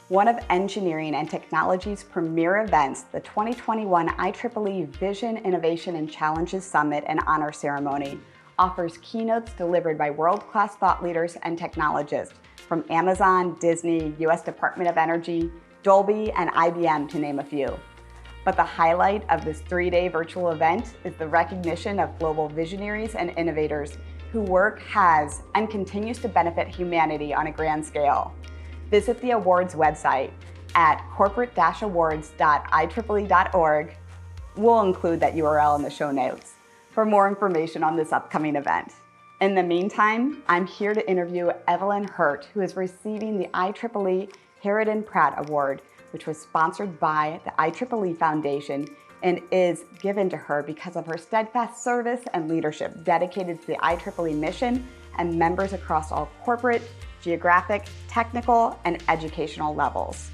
one of engineering and technology's premier events, the 2021 IEEE Vision, Innovation, and Challenges Summit and Honor Ceremony offers keynotes delivered by world-class thought leaders and technologists from Amazon, Disney, U.S. Department of Energy, Dolby, and IBM, to name a few. But the highlight of this three-day virtual event is the recognition of global visionaries and innovators whose work has and continues to benefit humanity on a grand scale. Visit the awards website at corporate-awards.ieee.org. We'll include that URL in the show notes for more information on this upcoming event. In the meantime, I'm here to interview Evelyn Hirt, who is receiving the IEEE Haraden Pratt Award, which was sponsored by the IEEE Foundation and is given to her because of her steadfast service and leadership dedicated to the IEEE mission and members across all corporate, geographic, technical, and educational levels.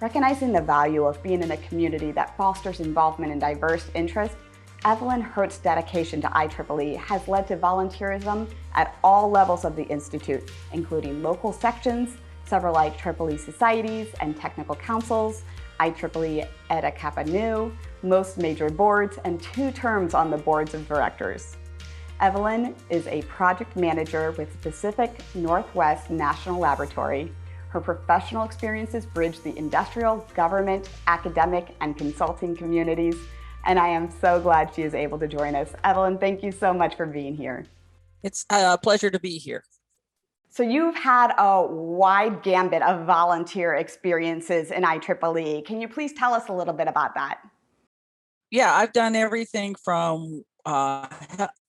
Recognizing the value of being in a community that fosters involvement and diverse interests, Evelyn Hirt's dedication to IEEE has led to volunteerism at all levels of the Institute, including local sections, several IEEE societies and technical councils, IEEE Eta Kappa Nu, most major boards, and 2 terms on the boards of directors. Evelyn is a project manager with Pacific Northwest National Laboratory. Her professional experiences bridge the industrial, government, academic, and consulting communities, and I am so glad she is able to join us. Evelyn, thank you so much for being here. It's a pleasure to be here. So you've had a wide gambit of volunteer experiences in IEEE. Can you please tell us a little bit about that? Yeah, I've done everything from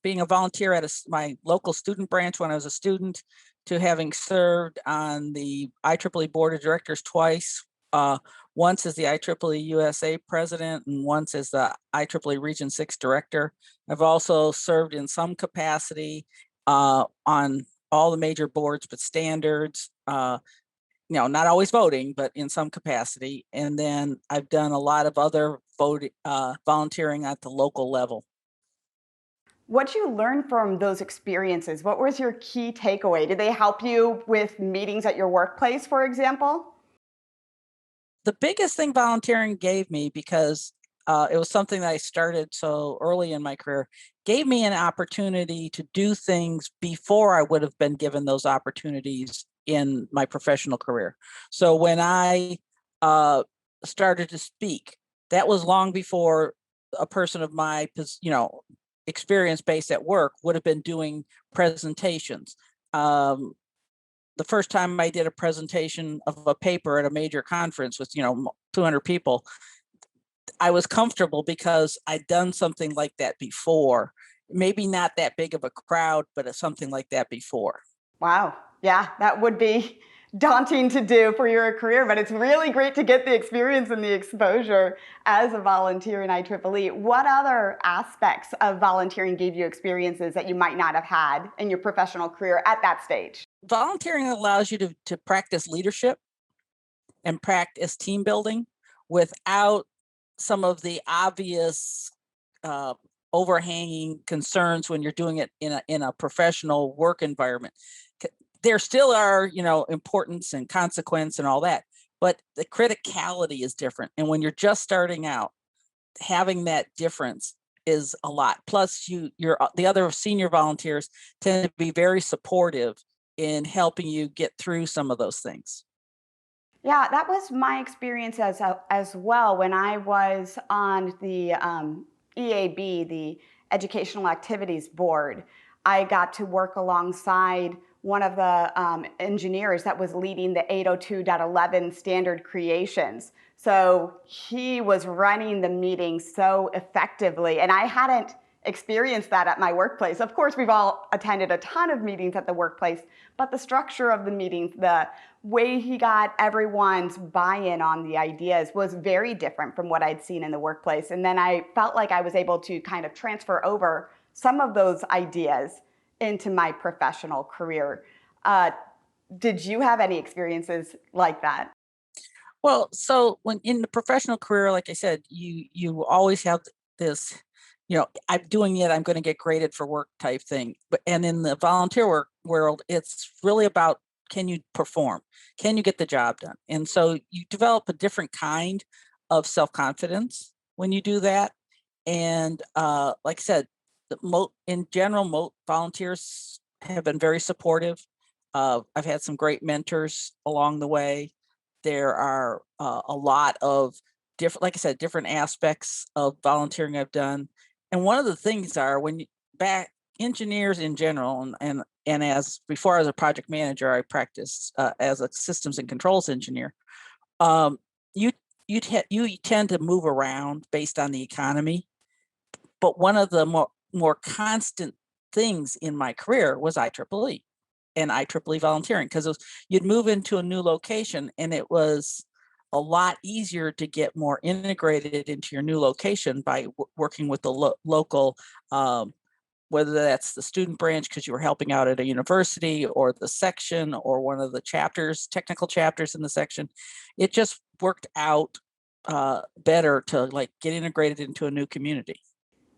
being a volunteer at my local student branch when I was a student to having served on the IEEE Board of Directors twice, once as the IEEE-USA president and once as the IEEE Region 6 director. I've also served in some capacity on all the major boards, but standards, not always voting, but in some capacity. And then I've done a lot of other volunteering at the local level. What did you learn from those experiences? What was your key takeaway? Did they help you with meetings at your workplace, for example? The biggest thing volunteering gave me, because it was something that I started so early in my career, gave me an opportunity to do things before I would have been given those opportunities in my professional career. So when I started to speak, that was long before a person of my, experience based at work would have been doing presentations. The first time I did a presentation of a paper at a major conference with 200 people, I was comfortable because I'd done something like that before. Maybe not that big of a crowd, but something like that before. Wow. Yeah, that would be daunting to do for your career, but it's really great to get the experience and the exposure as a volunteer in IEEE. What other aspects of volunteering gave you experiences that you might not have had in your professional career at that stage? Volunteering allows you to practice leadership and practice team building without some of the obvious overhanging concerns when you're doing it in a professional work environment. There still are, importance and consequence and all that, but the criticality is different. And when you're just starting out, having that difference is a lot. Plus, the other senior volunteers tend to be very supportive in helping you get through some of those things. Yeah, that was my experience as well when I was on the EAB, the Educational Activities Board. I got to work alongside one of the engineers that was leading the 802.11 standard creations. So he was running the meeting so effectively, and I hadn't experienced that at my workplace. Of course, we've all attended a ton of meetings at the workplace, but the structure of the meetings, the way he got everyone's buy-in on the ideas was very different from what I'd seen in the workplace. And then I felt like I was able to kind of transfer over some of those ideas into my professional career. Did you have any experiences like that? Well, so when in the professional career, like I said, you always have this, I'm doing it, I'm going to get graded for work type thing. And in the volunteer work world, it's really about you perform? Can you get the job done? And so you develop a different kind of self-confidence when you do that. And like I said, in general, volunteers have been very supportive. I've had some great mentors along the way. There are a lot of different, like I said, different aspects of volunteering I've done. And one of the things are when you engineers in general, and as before as a project manager, I practiced as a systems and controls engineer. You tend to move around based on the economy, but one of the more constant things in my career was IEEE and IEEE volunteering, because you'd move into a new location and it was a lot easier to get more integrated into your new location by working with the local, whether that's the student branch because you were helping out at a university, or the section, or one of the chapters, technical chapters in the section. It just worked out better to like get integrated into a new community.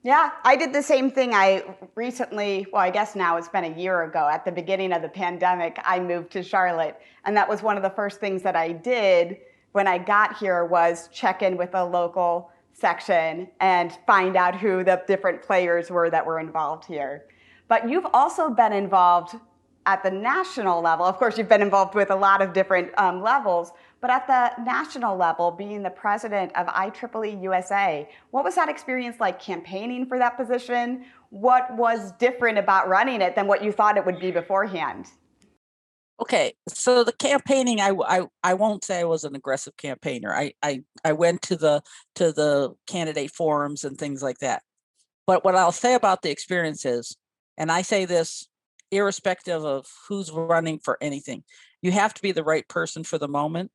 Yeah, I did the same thing. I recently, well, I guess now it's been a year ago, at the beginning of the pandemic, I moved to Charlotte. And that was one of the first things that I did when I got here, was check in with a local section and find out who the different players were that were involved here. But you've also been involved at the national level. Of course, you've been involved with a lot of different levels, but at the national level, being the president of IEEE-USA, what was that experience like, campaigning for that position? What was different about running it than what you thought it would be beforehand? Okay, so the campaigning, I won't say I was an aggressive campaigner. I went to the candidate forums and things like that. But what I'll say about the experience is, and I say this irrespective of who's running for anything, you have to be the right person for the moment.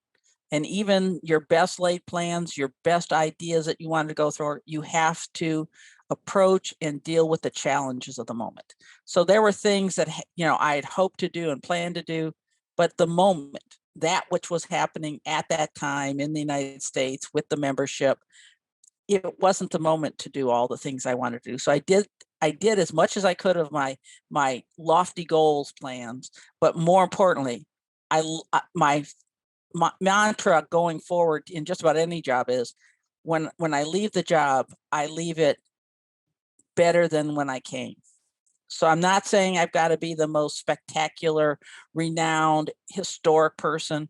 And even your best laid plans, your best ideas that you wanted to go through, you have to approach and deal with the challenges of the moment. So there were things that, I had hoped to do and planned to do, but the moment, that which was happening at that time in the United States with the membership, it wasn't the moment to do all the things I wanted to do. So I did as much as I could of my lofty goals plans, but more importantly, my mantra going forward in just about any job is, when I leave the job, I leave it better than when I came. So I'm not saying I've got to be the most spectacular, renowned, historic person,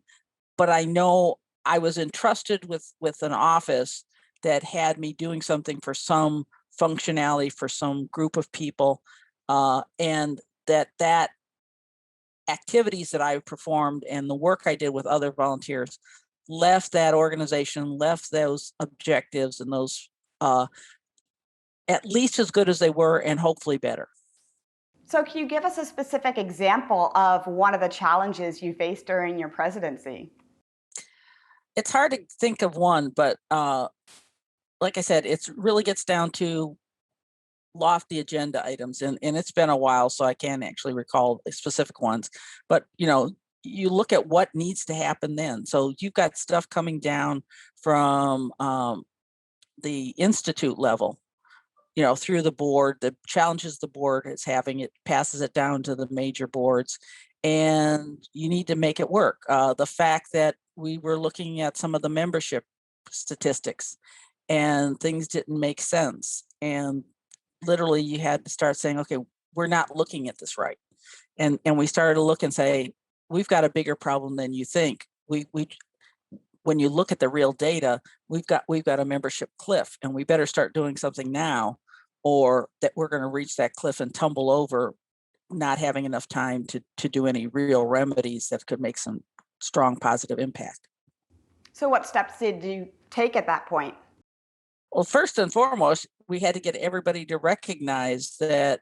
but I know I was entrusted with an office that had me doing something for some functionality, for some group of people, and that activities that I performed and the work I did with other volunteers left that organization, left those objectives and those at least as good as they were, and hopefully better. So can you give us a specific example of one of the challenges you faced during your presidency? It's hard to think of one, but like I said, it really gets down to lofty agenda items, and it's been a while, so I can't actually recall specific ones. But you look at what needs to happen then. So you've got stuff coming down from the institute level, through the board, the challenges the board is having, it passes it down to the major boards, and you need to make it work. The fact that we were looking at some of the membership statistics and things didn't make sense, and literally you had to start saying, okay, we're not looking at this right. And we started to look and say, we've got a bigger problem than you think. We when you look at the real data, we've got a membership cliff, and we better start doing something now, or that we're going to reach that cliff and tumble over, not having enough time to do any real remedies that could make some strong positive impact. So what steps did you take at that point? Well, first and foremost, we had to get everybody to recognize that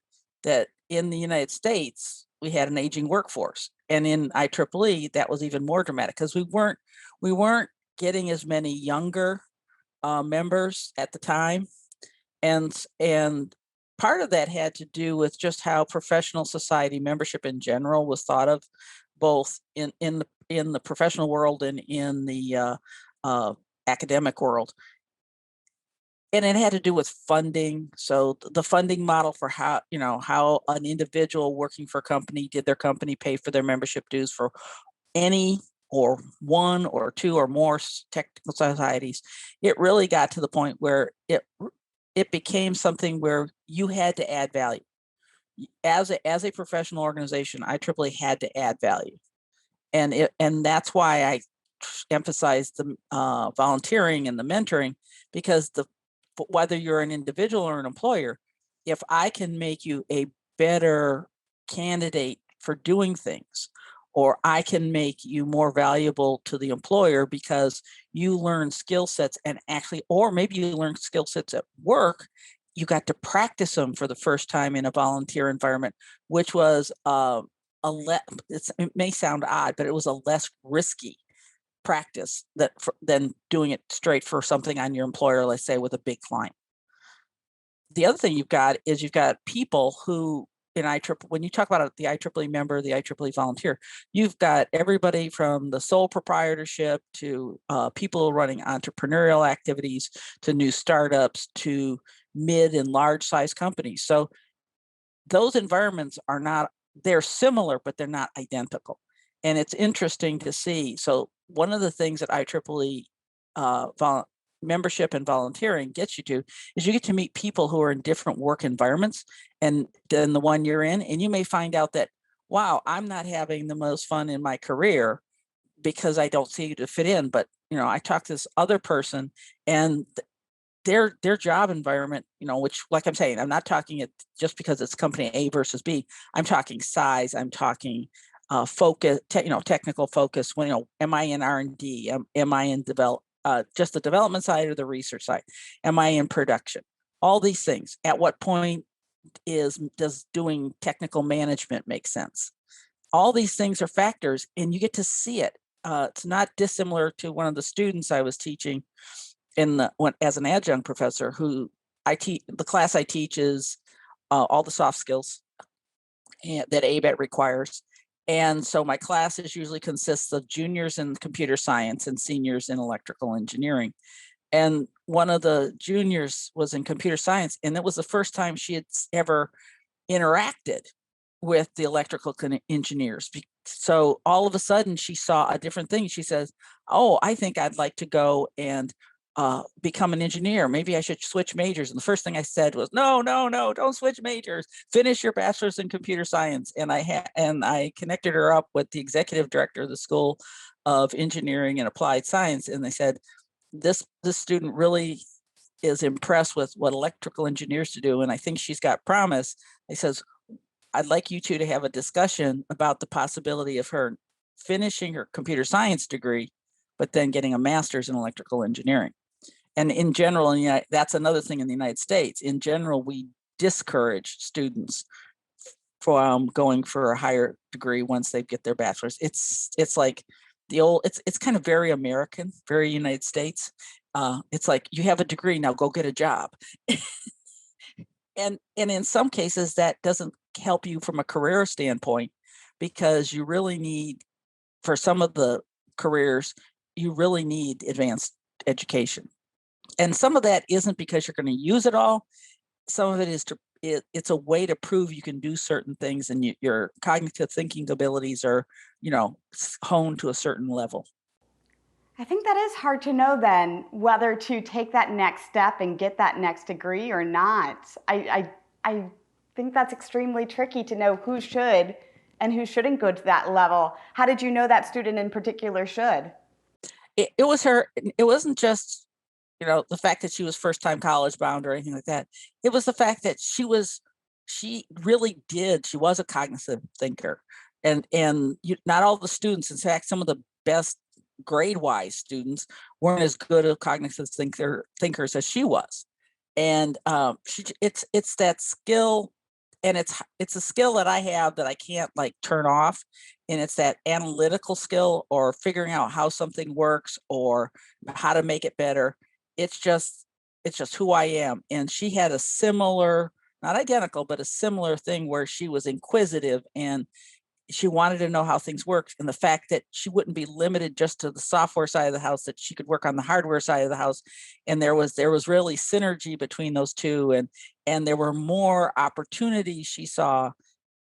in the United States, we had an aging workforce. And in IEEE, that was even more dramatic, because we weren't getting as many younger members at the time. And part of that had to do with just how professional society membership in general was thought of, both in the professional world and in the academic world. and it had to do with funding. So the funding model for how an individual working for a company, did their company pay for their membership dues for any or one or two or more technical societies. It really got to the point where it became something where you had to add value. As a professional organization, IEEE had to add value. And that's why I emphasize the volunteering and the mentoring, because whether you're an individual or an employer, if I can make you a better candidate for doing things, or I can make you more valuable to the employer because you learn skill sets and actually, or maybe you learn skill sets at work, you got to practice them for the first time in a volunteer environment, which was it may sound odd, but it was a less risky practice than doing it straight for something on your employer, let's say with a big client. The other thing you've got people who in IEEE, when you talk about the IEEE member, the IEEE volunteer, you've got everybody from the sole proprietorship to people running entrepreneurial activities to new startups to mid and large size companies. So those environments are not, they're similar, but they're not identical. And it's interesting to see. So one of the things that IEEE membership and volunteering gets you to is you get to meet people who are in different work environments and than the one you're in. And you may find out that, wow, I'm not having the most fun in my career because I don't see you to fit in. But, I talked to this other person and their job environment, which, like I'm saying, I'm not talking it just because it's company A versus B. I'm talking size. I'm talking focus, technical focus. When, am I in R&D? Am I in just the development side or the research side? Am I in production? All these things. At what point does doing technical management make sense? All these things are factors, and you get to see it. It's not dissimilar to one of the students I was teaching as an adjunct professor, who the class I teach is all the soft skills that ABET requires. And so my classes usually consists of juniors in computer science and seniors in electrical engineering. And one of the juniors was in computer science, and it was the first time she had ever interacted with the electrical engineers. So all of a sudden she saw a different thing. She says, oh, I think I'd like to go and become an engineer. Maybe I should switch majors. And the first thing I said was, no, don't switch majors. Finish your bachelor's in computer science. And I connected her up with the executive director of the School of Engineering and Applied Science. And they said, this student really is impressed with what electrical engineers do. And I think she's got promise. He says, I'd like you two to have a discussion about the possibility of her finishing her computer science degree, but then getting a master's in electrical engineering. And in general, that's another thing in the United States. In general, we discourage students from going for a higher degree once they get their bachelor's. It's like the old, it's kind of very American, very United States. It's like, you have a degree, now go get a job. And in some cases that doesn't help you from a career standpoint, because you really need, for some of the careers, you really need advanced education. And some of that isn't because you're going to use it all. Some of it is it's a way to prove you can do certain things, and your cognitive thinking abilities are, honed to a certain level. I think that is hard to know then, whether to take that next step and get that next degree or not. I think that's extremely tricky to know who should and who shouldn't go to that level. How did you know that student in particular should? It was her. It wasn't just, the fact that she was first-time college bound or anything like that. It was the fact that she was a cognitive thinker. And not all the students, in fact, some of the best grade-wise students weren't as good at cognitive thinkers as she was. And it's that skill, and it's a skill that I have that I can't turn off. And it's that analytical skill, or figuring out how something works or how to make it better. It's just who I am. And she had a similar, not identical, but a similar thing where she was inquisitive and she wanted to know how things worked, and the fact that she wouldn't be limited just to the software side of the house, that she could work on the hardware side of the house. And there was really synergy between those two, and there were more opportunities she saw.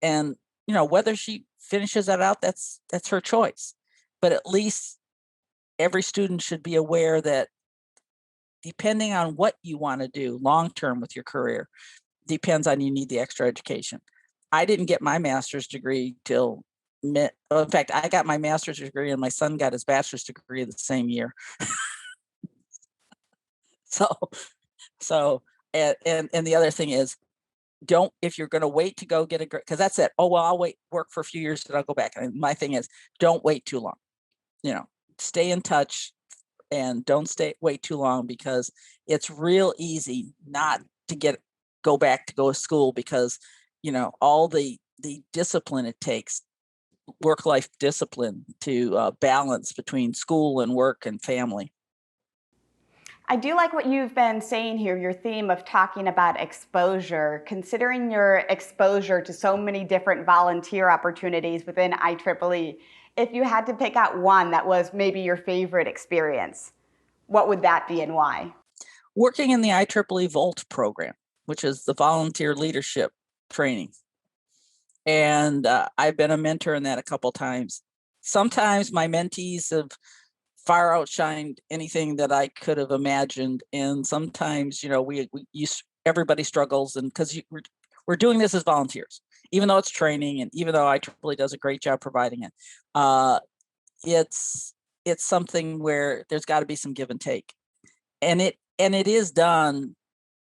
And whether she finishes that out, that's her choice. But at least every student should be aware that depending on what you want to do long term with your career, depends on, you need the extra education. I didn't get my master's degree till in fact, I got my master's degree and my son got his bachelor's degree the same year. So and the other thing is, if you're going to wait to go get a grade, because that's it. Oh, well, I'll wait, work for a few years and I'll go back. And my thing is, don't wait too long. Stay in touch and don't wait too long, because it's real easy not to go back to go to school, because all the discipline it takes, work-life discipline, to balance between school and work and family. I do like what you've been saying here, your theme of talking about exposure, considering your exposure to so many different volunteer opportunities within IEEE. If you had to pick out one that was maybe your favorite experience, what would that be and why? Working in the IEEE Volt program, which is the volunteer leadership training. And I've been a mentor in that a couple times. Sometimes my mentees have far outshined anything that I could have imagined. And sometimes, everybody struggles, and because we're doing this as volunteers, even though it's training, and even though IEEE does a great job providing it, it's something where there's got to be some give and take, and it is done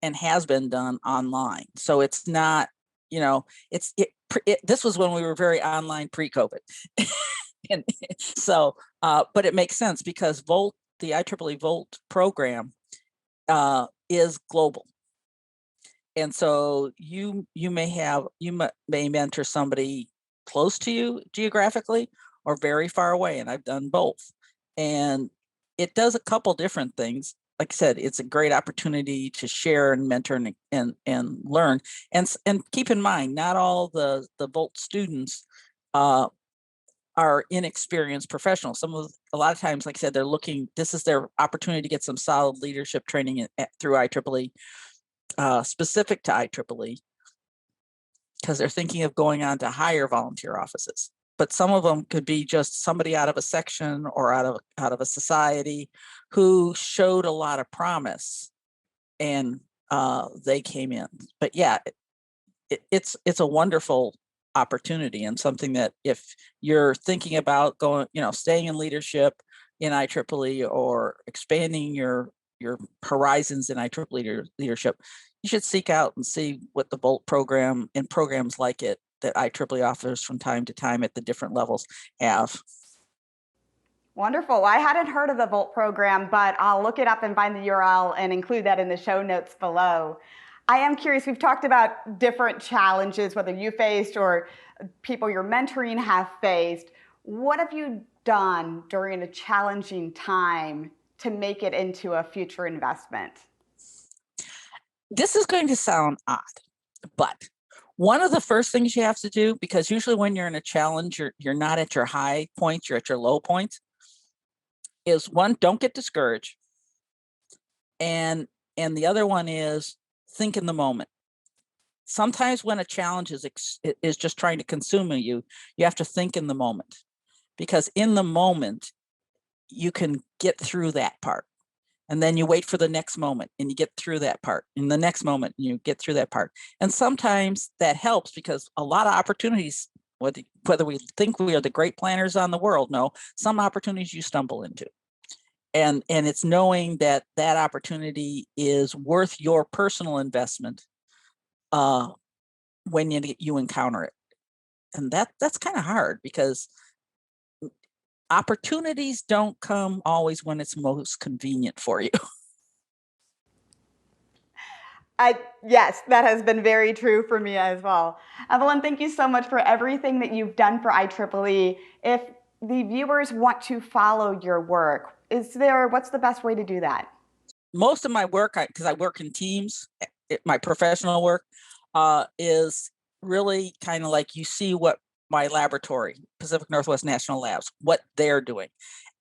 and has been done online. So it's not, this was when we were very online pre-COVID. And so, but it makes sense, because the IEEE Volt program is global. And so you may mentor somebody close to you geographically or very far away. And I've done both. And it does a couple different things. Like I said, it's a great opportunity to share and mentor and learn. And keep in mind, not all the Volt students are inexperienced professionals. A lot of times, like I said, this is their opportunity to get some solid leadership training through IEEE, specific to IEEE, because they're thinking of going on to higher volunteer offices. But some of them could be just somebody out of a section or out of a society who showed a lot of promise, and they came in. But yeah, it's a wonderful opportunity, and something that if you're thinking about going, staying in leadership in IEEE or expanding your horizons in IEEE leadership, you should seek out and see what the Volt program and programs like it that IEEE offers from time to time at the different levels have. Wonderful. I hadn't heard of the Volt program, but I'll look it up and find the URL and include that in the show notes below. I am curious, we've talked about different challenges, whether you faced or people you're mentoring have faced. What have you done during a challenging time to make it into a future investment? This is going to sound odd, but one of the first things you have to do, because usually when you're in a challenge, you're not at your high points, you're at your low points, is one, don't get discouraged. And the other one is think in the moment. Sometimes when a challenge is just trying to consume you have to think in the moment, because in the moment you can get through that part. And then you wait for the next moment and you get through that part. In the next moment, you get through that part. And sometimes that helps, because a lot of opportunities, whether we think we are the great planners on the world, no, some opportunities you stumble into. And it's knowing that opportunity is worth your personal investment when you encounter it. And that's kind of hard, because opportunities don't come always when it's most convenient for you. Yes, that has been very true for me as well. Evelyn, thank you so much for everything that you've done for IEEE. If the viewers want to follow your work, what's the best way to do that? Most of my work, because I work in teams, my professional work is really kind of like, you see what my laboratory, Pacific Northwest National Labs, what they're doing.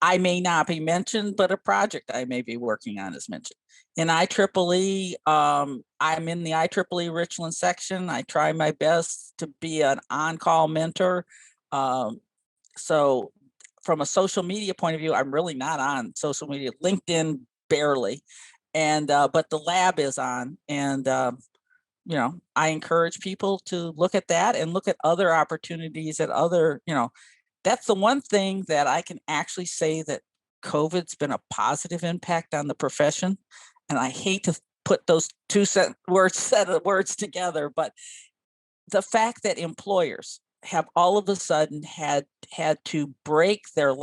I may not be mentioned, but a project I may be working on is mentioned. In IEEE, I'm in the IEEE Richland section. I try my best to be an on-call mentor. So from a social media point of view, I'm really not on social media, LinkedIn barely, and but the lab is on, and I encourage people to look at that and look at other opportunities at other, that's the one thing that I can actually say that COVID's been a positive impact on the profession. And I hate to put those set of words together, but the fact that employers have all of a sudden had to break their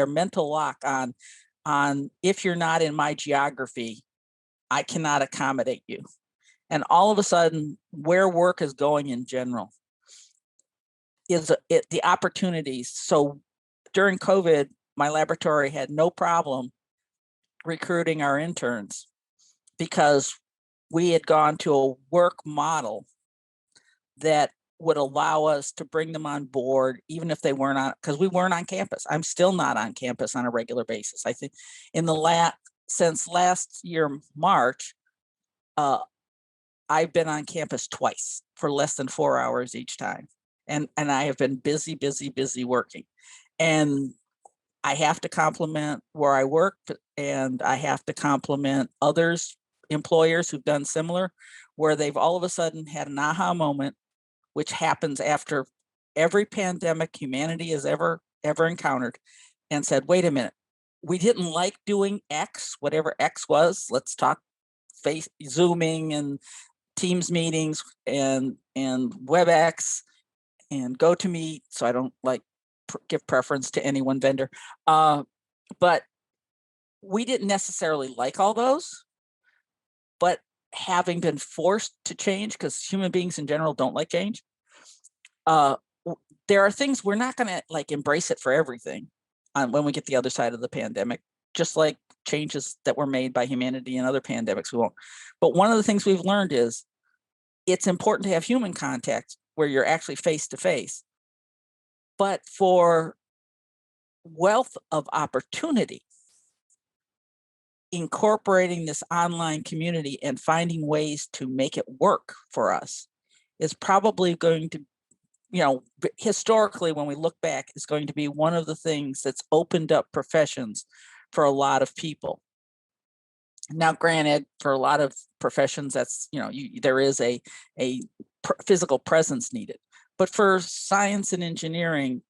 mental lock on if you're not in my geography, I cannot accommodate you. And all of a sudden, where work is going in general is the opportunities. So during COVID, my laboratory had no problem recruiting our interns because we had gone to a work model that would allow us to bring them on board, even if they weren't on, because we weren't on campus. I'm still not on campus on a regular basis. I think since last year, March, I've been on campus twice for less than 4 hours each time. And I have been busy working. And I have to compliment where I work, and I have to compliment others, employers who've done similar, where they've all of a sudden had an aha moment, which happens after every pandemic humanity has ever encountered, and said, wait a minute, we didn't like doing X, whatever X was. Let's talk Zooming and Teams meetings and WebEx and GoToMeet. So I don't give preference to any one vendor. But we didn't necessarily like all those, but having been forced to change, because human beings in general don't like change, there are things we're not going to embrace it for everything when we get the other side of the pandemic, just like changes that were made by humanity in other pandemics, we won't. But one of the things we've learned is it's important to have human contact where you're actually face to face. But for wealth of opportunity, incorporating this online community and finding ways to make it work for us is probably going to, historically, when we look back, is going to be one of the things that's opened up professions for a lot of people. Now, granted, for a lot of professions, that's, there is a physical presence needed. But for science and engineering,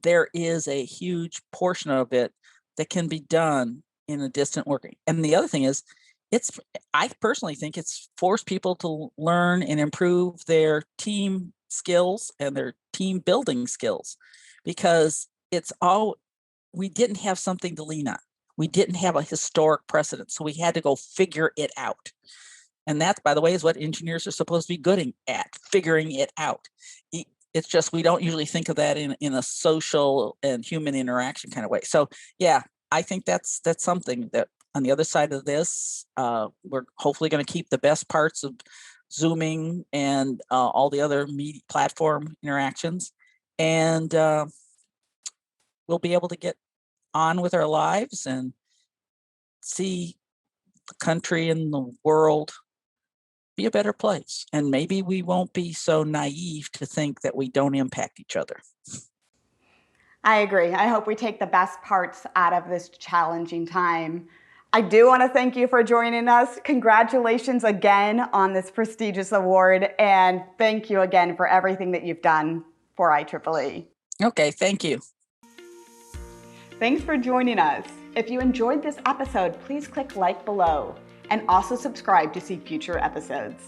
there is a huge portion of it that can be done in a distant working. And the other thing is, I personally think it's forced people to learn and improve their team skills and their team building skills, because we didn't have something to lean on. We didn't have a historic precedent, so we had to go figure it out. And that, by the way, is what engineers are supposed to be good at, figuring it out. It's just we don't usually think of that in a social and human interaction kind of way. So yeah, I think that's something that on the other side of this, we're hopefully going to keep the best parts of Zooming and all the other media platform interactions, and we'll be able to get on with our lives and see the country and the world be a better place. And maybe we won't be so naive to think that we don't impact each other. I agree. I hope we take the best parts out of this challenging time. I do want to thank you for joining us. Congratulations again on this prestigious award, and thank you again for everything that you've done for IEEE. Okay, thank you. Thanks for joining us. If you enjoyed this episode, please click like below and also subscribe to see future episodes.